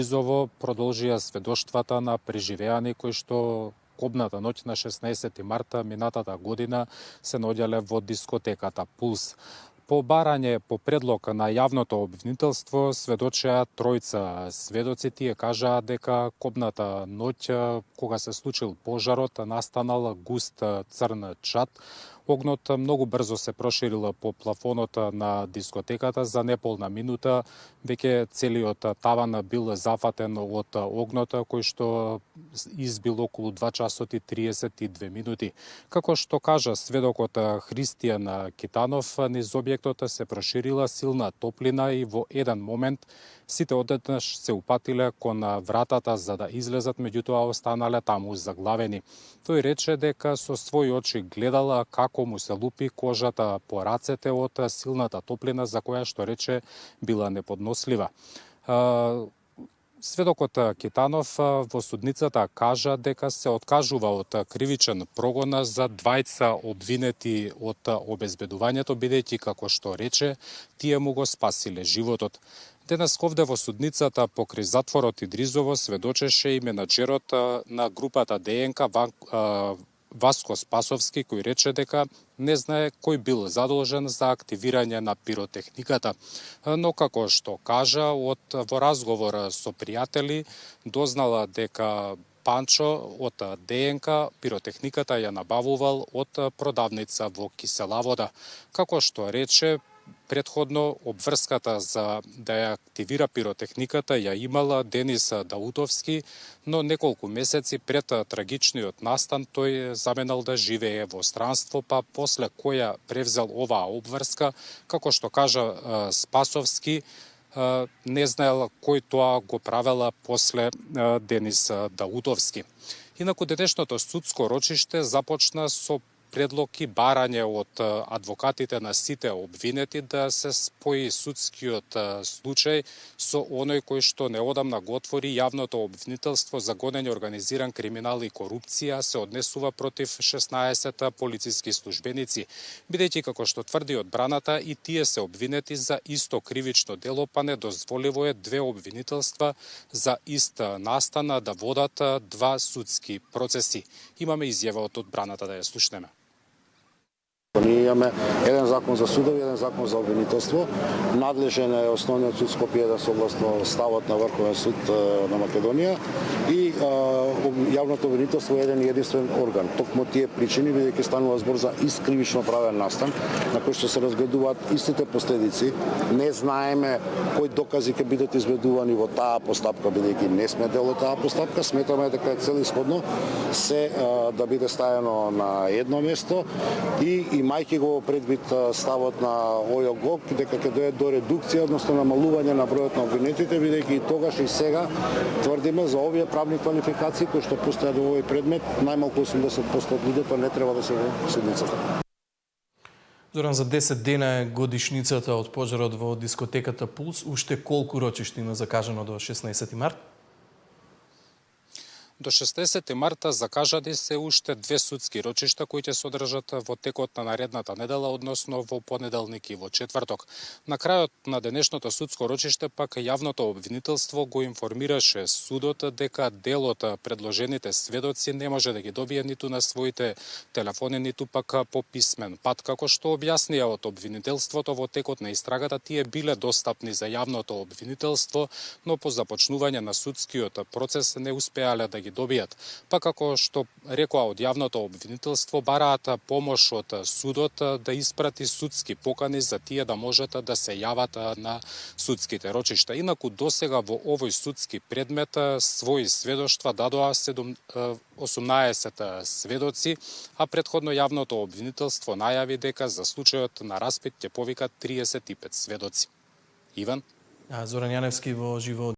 Изово продолжија сведоштвата на преживеани кои што кобната ноќ на 16 марта минатата година се наоѓале во дискотеката Пулс. По барање по предлог на јавното обвинителство сведочеа тројца сведоци. Тие кажаа дека кобната ноќ кога се случил пожарот настанал густ црн чад. Огнот многу брзо се проширил по плафонот на дискотеката. За неполна минута веќе целиот таван бил зафатен од огнот, кој што избил околу 2 часот и 32 минути. Како што кажа сведокот Христијан Китанов, низ објектот се проширила силна топлина и во еден момент сите одеднаш се упатиле кон вратата за да излезат, меѓутоа останале таму заглавени. Тој рече дека со своји очи гледала како му се лупи кожата по рацете од силната топлина, за која што рече била неподнослива. Сведокот Китанов во судницата кажа дека се откажува од кривичен прогон за двајца обвинети од обезбедувањето, бидејќи, како што рече, тие му го спасиле животот. Денес овде во судницата покрај затворот Идризово сведочеше и менаџерот на групата ДНК Васко Спасовски, кој рече дека не знае кој бил задолжен за активирање на пиротехниката. Но како што кажа, во разговор со пријатели дознала дека Панчо од ДНК пиротехниката ја набавувал од продавница во Киселавода. Како што рече, предходно обврската за да ја активира пиротехниката ја имала Денис Даутовски, но неколку месеци пред трагичниот настан тој заменал да живее во странство, па после која превзел оваа обврска, како што кажа Спасовски, не знаел кој тоа го правела после Денис Даутовски. Инаку денешното судско рочиште започна со предлог и барање од адвокатите на сите обвинети да се спои судскиот случај со оној кој што неодамна го отвори јавното обвинителство за гонење организиран криминал и корупција, се однесува против 16 полициски службеници, бидејќи како што тврди одбраната и тие се обвинети за исто кривично дело, па недозволиво е две обвинителства за ист настан да водат два судски процеси. Имаме изјава од одбраната, да ја слушнеме. Ние имаме еден закон за судови, еден закон за обвинителство. Надлежен е основниот суд Скопје да согласно ставот на Врховен суд на Македонија и јавното обвинителство е еден единствен орган. Токму тие причини, бидејќи станува збор за искривично правен настан, на кој што се разгледуваат истите последици. Не знаеме кои докази ќе бидат изведувани во таа постапка, бидејќи не сме дел од таа постапка. Сметаме дека е целисходно се да биде ставено на едно место и имајќи го предвид ставот на ОЈО, дека ќе дојде до редукција, односно намалување на бројот на обвинетите, бидејќи и тогаш и сега тврдиме за овие правни квалификации кои што постојат во овој предмет, најмалку 80% од луѓето не треба да се во судницата. Зоран, за 10 дена е годишницата од пожарот во дискотеката Пулс. Уште колку рочишти има закажано до 16 март? До 16 марта закажани се уште две судски рочишта кои ќе се одржат во текот на наредната недела, односно во понеделник и во четврток. На крајот на денешното судско рочиште пак јавното обвинителство го информираше судот дека дел од предложените сведоци не може да ги добие ниту на своите телефони, ниту пак по писмен пат. Како што објаснија од обвинителството, во текот на истрагата тие биле достапни за јавното обвинителство, но по започнување на судскиот процес не успеале да ги добијат. Па како што рекоа од јавното обвинителство, бараат помош од судот да испрати судски покани за тие да можат да се јават на судските рочишта. Инаку досега во овој судски предмет своји сведоштва дадоа 18 сведоци, а предходно јавното обвинителство најави дека за случајот на распит ќе повикат 35 сведоци. Иван? Зоран Јаневски во живо